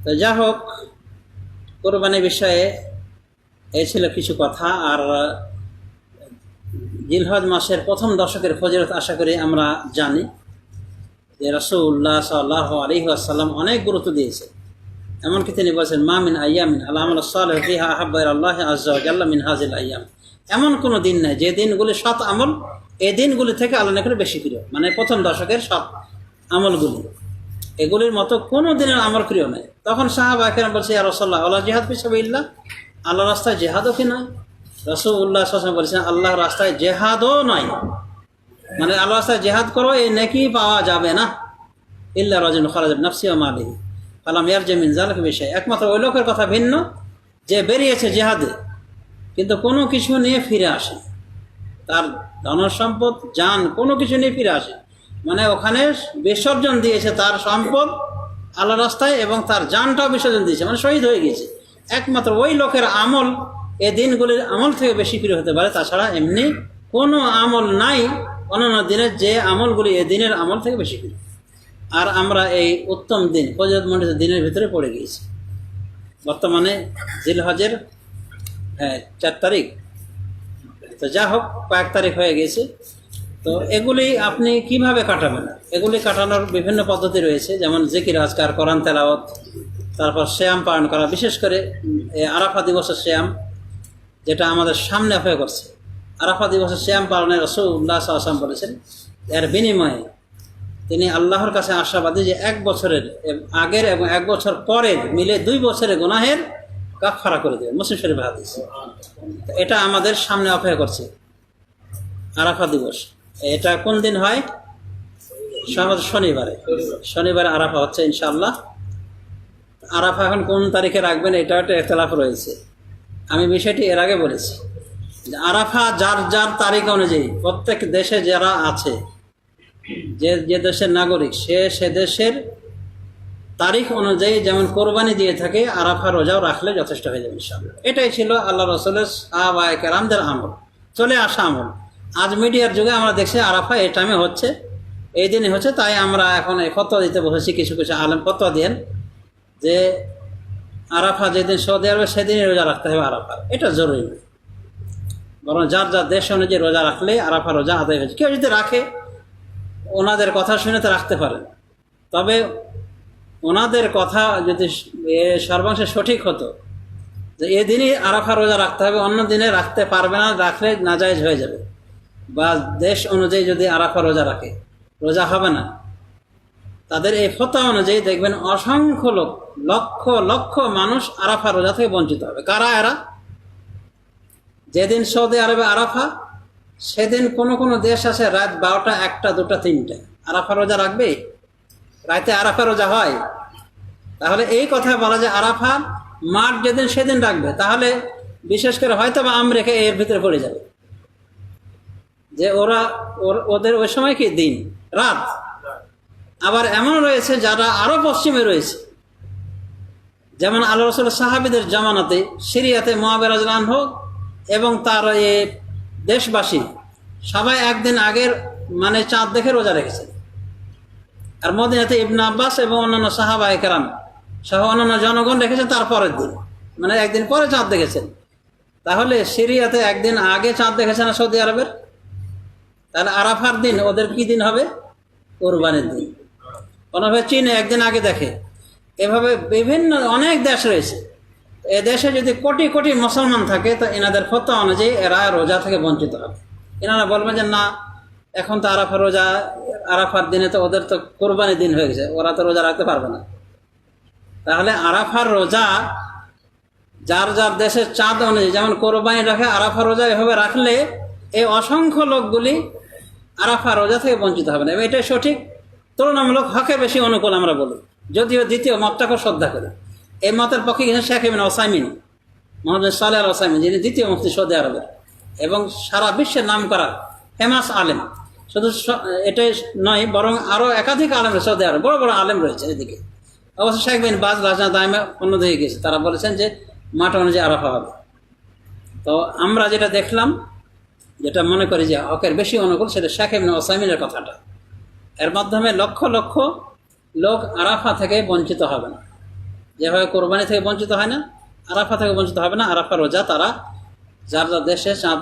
তো যা হোক, কোরবানি বিষয়ে এই ছিল কিছু কথা। আর জিলহজ মাসের প্রথম দশকের ফজিলত আশা করি আমরা জানি যে রাসূলুল্লাহ সাল্লাল্লাহু আলাইহি ওয়াসাল্লাম অনেক গুরুত্ব দিয়েছে। এমনকি তিনি বলেছেন, মা মিন আইয়ামিন আল আমালু সালিহু ফিহা আহাব্বু ইলাল্লাহি আযজা ওয়া জাল্লা মিন হাযিল আইয়াম। এমন কোনো দিন নেই যে দিনগুলি সৎ আমল এই দিনগুলি থেকে আল্লাহ নিকটে বেশি প্রিয়। মানে প্রথম দশকের সৎ আমলগুলি, এগুলির মতো কোনো দিনের আমল প্রিয় নয়। তখন সাহাবা কেরাম বলছে, ইয়া রাসূলুল্লাহ ওয়ালা জিহাদ ফি সাবিলিল্লাহ, আল্লাহর রাস্তায় জিহাদও কি নয়? রাসূলুল্লাহ সাল্লাল্লাহু আলাইহি ওয়াসাল্লাম বলেছেন, আল্লাহর রাস্তায় জিহাদও নয়, মানে আল্লাহর রাস্তায় জিহাদ করো এই নেকি পাওয়া যাবে না। ইল্লা রাজুলুন খারাজা বিনাফসিহি ওয়া মালিহি ফালাম ইয়ারজি মিন যালিকা বিশাই। একমাত্র ওই লোকের কথা ভিন্ন যে বেরিয়েছে জিহাদে কিন্তু কোনো কিছু নিয়ে ফিরে আসে, তার ধন সম্পদ জান কোনো কিছু নিয়ে ফিরে আসে, মানে ওখানে বিসর্জন দিয়েছে তার সম্পদ আল্লাহ রাস্তায় এবং তার জানটাও বিসর্জন দিয়েছে, মানে শহীদ হয়ে গিয়েছে। একমাত্র ওই লোকের আমল এই দিনগুলির আমল থেকে বেশি প্রিয় হতে পারে, তাছাড়া এমনি কোনো আমল নাই অন্যান্য দিনের যে আমলগুলি এই দিনের আমল থেকে বেশি প্রিয়। আর আমরা এই উত্তম দিন ফজিলতমণ্ডিত দিনের ভিতরে পড়ে গিয়েছি। বর্তমানে জিলহজের 4 তারিখ, তো যা হোক কয়েক তারিখ হয়ে গেছে। তো এগুলি আপনি কিভাবে কাটাবেন? এগুলি কাটানোর বিভিন্ন পদ্ধতি রয়েছে, যেমন জিকির আজকার, কোরআন তেলাওয়াত, তারপর শ্যাম পালন করা, বিশেষ করে আরাফা দিবসের শ্যাম যেটা আমাদের সামনে হয়ে করছে। আরাফা দিবসের শ্যাম পালনে রাসূলুল্লাহ সাল্লাল্লাহু আলাইহি ওয়াসাল্লাম বলেছেন, এর বিনিময়ে তিনি আল্লাহর কাছে আশাবাদী যে 1 বছরের আগের এবং 1 বছর পরের মিলে 2 বছরের গুনাহের কাফারা করে দেবেন। মুসলিম শরীফ হাদিস। এটা আমাদের সামনে অপেক্ষা করছে আরাফা দিবস। এটা কোন দিন হয়? শনিবারে আরাফা হচ্ছে ইনশাআল্লাহ। আরাফা এখন কোন তারিখে রাখবেন এটা একটা ইখতিলাফ রয়েছে। আমি বিষয়টি এর আগে বলেছি যে আরাফা যার যার তারিখ অনুযায়ী, প্রত্যেক দেশে যারা আছে, যে দেশের নাগরিক সে দেশের তারিখ অনুযায়ী যেমন কোরবানি দিয়ে থাকে, আরাফা রোজাও রাখলে যথেষ্ট হয়ে যাবে ইনশাআল্লাহ। এটাই ছিল আল্লাহ রাসূলের সাহাবায়ে কেরামদের আমল, চলে আসা আমল। আজ মিডিয়ার যুগে আমরা দেখছি আরাফা এই টাইমে হচ্ছে, এই দিনে হচ্ছে, তাই আমরা এখন এই ফতোয়া দিতে বসেছি। কিছু কিছু আলেম ফতোয়া দেন যে আরাফা যেদিন সৌদি আরবে সেদিনই রোজা রাখতে হবে আরাফা। এটা জরুরি নয়, বরং যার যার দেশ অনুযায়ী রোজা রাখলে আরাফা রোজা আদায় হয়েছে। কেউ যদি রাখে ওনাদের কথা শুনে তো রাখতে পারেন, তবে ওনাদের কথা যদি সর্বাংশে সঠিক হতো যে এদিনই আরাফা রোজা রাখতে হবে, অন্য দিনে রাখতে পারবে না, রাখলে নাজায়েজ হয়ে যাবে, বা দেশ অনুযায়ী যদি আরাফা রোজা রাখে রোজা হবে না, তাদের এই ফতোয়া অনুযায়ী দেখবেন অসংখ্য লোক, লক্ষ লক্ষ মানুষ আরাফা রোজা থেকে বঞ্চিত হবে। কারা এরা? যেদিন সৌদি আরবে আরাফা সেদিন কোনো কোনো দেশ আছে রাত 12টা, 1টা, 2টা, 3টা আরাফা রোজা রাখবে, রাতে আরাফা রোজা হয়। তাহলে এই কথা বলা যায় আরাফা মাঠ যেদিন সেদিন রাখবে, তাহলে বিশেষ করে হয়তো বা আম রেখে এর ভিতরে পড়ে যাবে যে ওদের ওই সময় কি দিন রাত। আবার এমন রয়েছে যারা আরো পশ্চিমে রয়েছে, যেমন আল্লাহ রাসূলের সাহাবীদের জামানাতে সিরিয়াতে মুআবিয়া রাদিয়াল্লাহু আনহু এবং তার দেশবাসী সবাই একদিন আগের মানে চাঁদ দেখে রোজা রেখেছেন। আর মদিনাতে ইবনে আব্বাস এবং অন্যান্য সাহাবায়ে কেরাম সহ অন্যান্য জনগণ রেখেছেন তারপরের দিন, মানে একদিন পরে চাঁদ দেখেছেন। তাহলে সিরিয়াতে একদিন আগে চাঁদ দেখেছেন না সৌদি আরবের, তাহলে আরাফার দিন ওদের কি দিন হবে? কোরবানির দিন। কোনোভাবে চীনে একদিন আগে দেখে। এভাবে বিভিন্ন অনেক দেশ রয়েছে। এ দেশে যদি কোটি কোটি মুসলমান থাকে তো এনাদের ফতোয়া অনুযায়ী এরা রোজা থেকে বঞ্চিত হবে। এনারা বলবেন যে না, এখন তো আরাফা রোজা, আরাফার দিনে তো ওদের তো কোরবানির দিন হয়ে গেছে, ওরা তো রোজা রাখতে পারবে না। তাহলে আরাফার রোজা যার যার দেশের চাঁদ অনুযায়ী যেমন কোরবানি রাখে, আরাফা রোজা এভাবে রাখলে এই অসংখ্য লোকগুলি আরাফা রোজা থেকে বঞ্চিত হবে না। এবং এটাই সঠিক, তুলনামূলক হকে বেশি অনুকূল আমরা বলি, যদিও দ্বিতীয় মতটাকে শ্রদ্ধা করি। এই মতের পক্ষে গেছেন শেখ ইবনে ওসাইমিন, মোহাম্মদ সালেহ আল ওসাইমিন, যিনি দ্বিতীয় মুফতি সৌদি আরবের এবং সারা বিশ্বের নাম করা ফেমাস আলেম। শুধু এটাই নয়, বরং আরও একাধিক আলেম সৌদি আরব বড় বড় আলেম রয়েছে এদিকে। অবশ্য শেখ বিন বাজ লাজনা দাইমা অন্যদিকে গেছে, তারা বলেছেন যে মাঠ অনুযায়ী আরাফা হবে। তো আমরা যেটা দেখলাম, যেটা মনে করি যে হকের বেশি অনুকূল, সেটা শেখ ইবনে ওসাইমিনের কথাটা। এর মাধ্যমে লক্ষ লক্ষ লোক আরাফা থেকে বঞ্চিত হবে না। যেভাবে কোরবানি থেকে বঞ্চিত হয় না, আরাফা থেকে বঞ্চিত হবে না। আরাফা রোজা তারা যার যার দেশে চাঁদ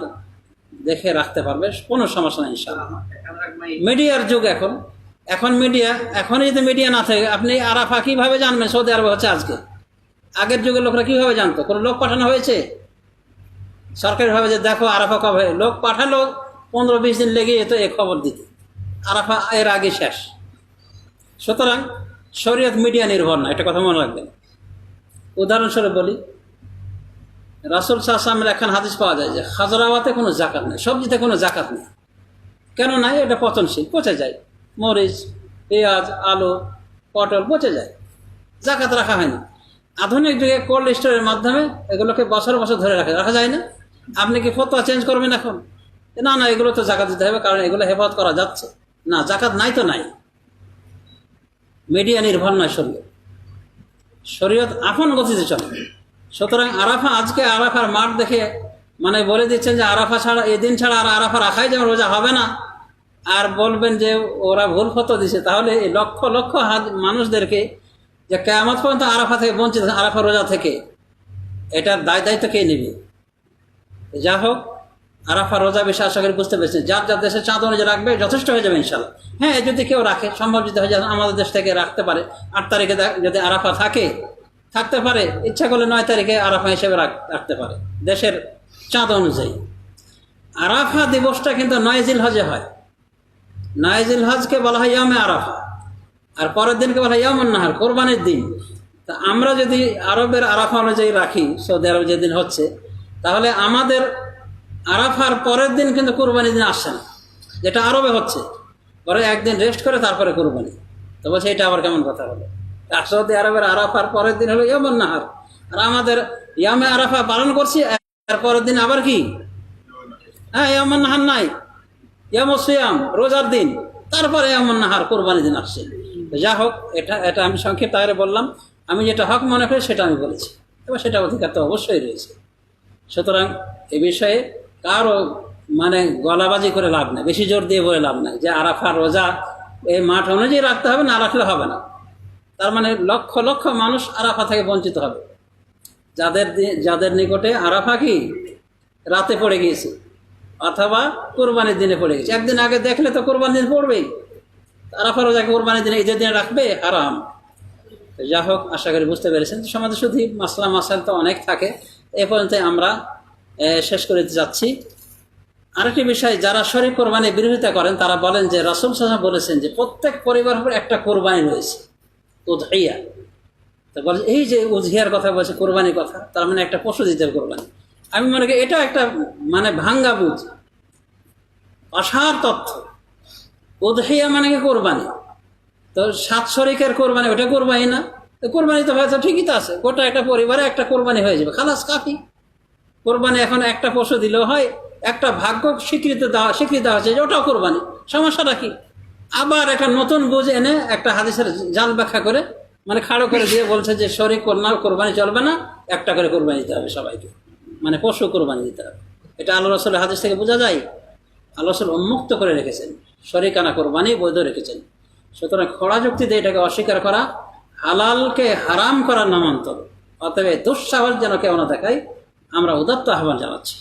দেখে রাখতে পারবে, কোনো সমস্যা নেই ইনশাআল্লাহ। মিডিয়ার যুগ এখন, এখন যদি মিডিয়া না থাকে, আপনি আরাফা কীভাবে জানবেন সৌদি আরবে হচ্ছে আজকে? আগের যুগের লোকরা কীভাবে জানতো? কোনো লোক পাঠানো হয়েছে সরকারিভাবে যে দেখো আরাফা কবে? লোক পাঠালো 15-20 দিন লেগে যেত এ খবর দিতে, আরাফা এর আগে শেষ। সুতরাং শরীয়ত মিডিয়া নির্ভর না, এটা কথা মনে রাখবেন। উদাহরণস্বরূপ বলি, রাসূল সাল্লাল্লাহু আলাইহি ওয়াসাল্লামের এখন হাদিস পাওয়া যায় যে খাজরাওয়াতে কোনো জাকাত নেই, সবজিতে কোনো জাকাত নেই। কেন নাই? এটা পচনশীল, পচে যায়। মরিচ, পেঁয়াজ, আলু, পটল পচে যায়, জাকাত রাখা হয় না। আধুনিক যুগে কোল্ড স্টোরের মাধ্যমে এগুলোকে বছর বছর ধরে রাখা যায় না। আপনি কি ফতোয়া চেঞ্জ করবেন এখন? না, এগুলো তো জাকাত দিতে হবে, কারণ এগুলো হেফাজত করা যাচ্ছে না। জাকাত নাই তো নাই। মিডিয়া নির্ভর নয় শরীয়ত, শরীয়ত আপন গতিতে চলে। সুতরাং আরাফা, আজকে আরাফার মাঠ দেখে মানে বলে দিচ্ছেন যে আরাফা ছাড়া, এই দিন ছাড়া আর আরাফা রাখাই যেমন রোজা হবে না, আর বলবেন যে ওরা ভুল ফতোয়া দিছে, তাহলে এই লক্ষ লক্ষ মানুষদেরকে যে কিয়ামত পর্যন্ত আরাফা থেকে বঞ্চিত, আরাফা রোজা থেকে, এটার দায়িত্ব কে নেবে? যা হোক, আরাফা রোজা বিষয়ে আশা করি বুঝতে পেরেছেন। যার যার দেশে চাঁদ অনুযায়ী রাখবে, যথেষ্ট হয়ে যাবে ইনশাল্লাহ। হ্যাঁ, যদি কেউ রাখে, সম্ভব যদি হয়ে যায়, আমাদের দেশ থেকে রাখতে পারে। 8 তারিখে যদি আরাফা থাকতে পারে, ইচ্ছা করলে 9 তারিখে আরাফা হিসেবে রাখতে পারে দেশের চাঁদ অনুযায়ী। আরাফা দিবসটা কিন্তু 9 জিলহজে হয়। 9 জিলহজকে বলা হয় ইয়ামে আরাফা, আর পরের দিনকে বলা হয় ইয়ামুন নাহার, কোরবানির দিন। তা আমরা যদি আরবের আরাফা অনুযায়ী রাখি, সৌদি আরব যেদিন হচ্ছে, তাহলে আমাদের আরাফার পরের দিন কিন্তু কোরবানির দিন আসছে না, যেটা আরবে হচ্ছে। পরে একদিন রেস্ট করে তারপরে কোরবানি। তো বলছে এটা আবার কেমন কথা হলো? সৌদি আরবের আরাফার পরের দিন হলো ইয়ামুন নাহার, আর আমাদের ইয়ামে আরাফা পালন করছি, আর পরের দিন আবার কি? হ্যাঁ, ইয়ামুন নাহার নাই, ইয়ামুস সিয়াম রোজার দিন, তারপরে ইয়ামুন নাহার কোরবানির দিন আসছে। যা হোক, এটা আমি সংক্ষিপ্ত আকারে বললাম। আমি যেটা হক মনে করি সেটা আমি বলেছি, এবার সেটা অধিকার তো অবশ্যই রয়েছে। সুতরাং এ বিষয়ে কারো মানে গলাবাজি করে লাভ নাই, বেশি জোর দিয়ে বলে লাভ নাই যে আরাফা রোজা এই মাঠ অনুযায়ী রাখতে হবে, না রাখলে হবে না। তার মানে লক্ষ লক্ষ মানুষ আরাফা থেকে বঞ্চিত হবে, যাদের নিকটে আরাফা কি রাতে পড়ে গিয়েছে অথবা কোরবানির দিনে পড়ে গেছে। একদিন আগে দেখলে তো কোরবানির দিন পড়বেই, আরাফা রোজাকে কোরবানির দিনে ঈদের দিনে রাখবে হারাম। যা হোক, আশা করি বুঝতে পেরেছেন। সমাজে শুধু মাসাইল তো অনেক থাকে। এ পর্যন্ত আমরা শেষ করে যাচ্ছি। আরেকটি বিষয়, যারা শরীক কোরবানির বিরোধিতা করেন তারা বলেন যে রাসূল সাল্লাল্লাহু আলাইহি ওয়াসাল্লাম বলেছেন যে প্রত্যেক পরিবারের উপর একটা কোরবানি রয়েছে, উযহিয়া। তো বলে এই যে উযহিয়ার কথা বলছে, কোরবানির কথা, তার মানে একটা পশু দিতে হবে কোরবানি। আমি মনে করি এটা একটা মানে ভাঙ্গা বুঝ, অসার তথ্য। উযহিয়া মানে কি কোরবানি? তো 7 শরীকের কোরবানি, ওটা কোরবানি না? তো কোরবানি তো হয়তো ঠিকই তো আছে, গোটা একটা পরিবারে একটা কোরবানি হয়ে যাবে, খালাস কাফি। কোরবানি এখন একটা পশু দিলেও হয়, একটা ভাগ্য স্বীকৃতি দেওয়া হচ্ছে যে ওটাও কোরবানি, সমস্যাটা কি? আবার একটা নতুন বুঝ এনে একটা হাদিসের জাল ব্যাখ্যা করে মানে খাড়ো করে দিয়ে বলছে যে শরীক কোরবানি চলবে না, একটা করে কোরবানি দিতে হবে সবাইকে, মানে পশু কোরবানি দিতে হবে। এটা আল্লাহ রাসূলের হাদিস থেকে বোঝা যায়। আল্লাহ রাসূল উন্মুক্ত করে রেখেছেন, শরীকানা কোরবানি বৈধ রেখেছেন। সুতরাং খোড়া যুক্তি দিয়ে এটাকে অস্বীকার করা, হালালকে হারাম করার নামান্তর। অতএব দুঃসাহস যেন কেউ না দেখায়, আমরা উদাত্ত আহ্বান জানাচ্ছি।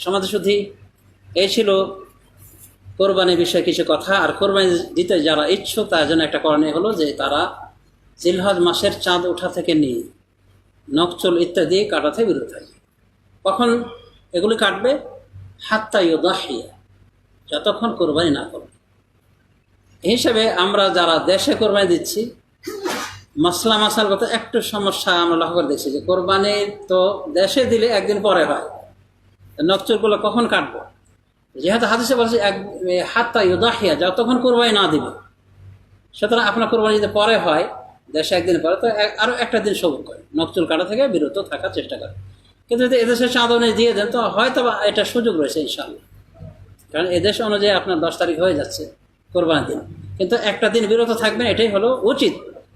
সমাজে শুধু এই ছিল কোরবানির বিষয়ে কিছু কথা। আর কোরবানি দিতে যারা ইচ্ছুক তার জন্য একটা করণীয় হলো যে তারা জিলহজ মাসের চাঁদ ওঠা থেকে নিয়ে নখচুল ইত্যাদি কাটাতে বিরত থাকবে। কখন এগুলি কাটবে? হাত্তা ইউদাহিয়া, যতক্ষণ কোরবানি না করবে। এই হিসাবে আমরা যারা দেশে কোরবানি দিচ্ছি, মাসালগত একটু সমস্যা আমরা লক্ষ্য করে দেখছি যে কোরবানি তো দেশে দিলে একদিন পরে হয়, নখচুলগুলো কখন কাটবো? যেহেতু হাদিসে বলছে হাত্তা ইউদাহিয়া, যতক্ষণ কোরবানি না দিবে। সুতরাং আপনার কোরবানি যদি পরে হয়, দেশে একদিন পরে, তো আরও একটা দিন সবুর করে নখচুল কাটা থেকে বিরত থাকার চেষ্টা করে। কিন্তু যদি এদেশের চাঁদ অনুযায়ী দিয়ে দেন তো হয়তো এটা সুযোগ রয়েছে ইনশাআল্লাহ, কারণ এদেশ অনুযায়ী আপনার 10 তারিখ হয়ে যাচ্ছে কোরবানির দিন, কিন্তু একটা দিন বিরত থাকবেন, এটাই হলো উচিত।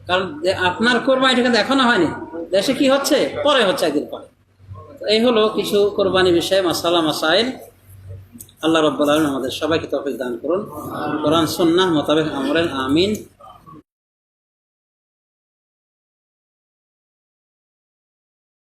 কারণ আপনার কোরবানিটা কিন্তু এখনো হয়নি, দেশে কি হচ্ছে পরে হচ্ছে, একদিন পরে। এই হলো কিছু কোরবানি বিষয়ে মাসাইল। আল্লাহ রাব্বুল আলামিন আমাদের সবাইকে তৌফিক দান করুন, কোরআন সুন্নাহ মোতাবেক আমলেন, আমিন।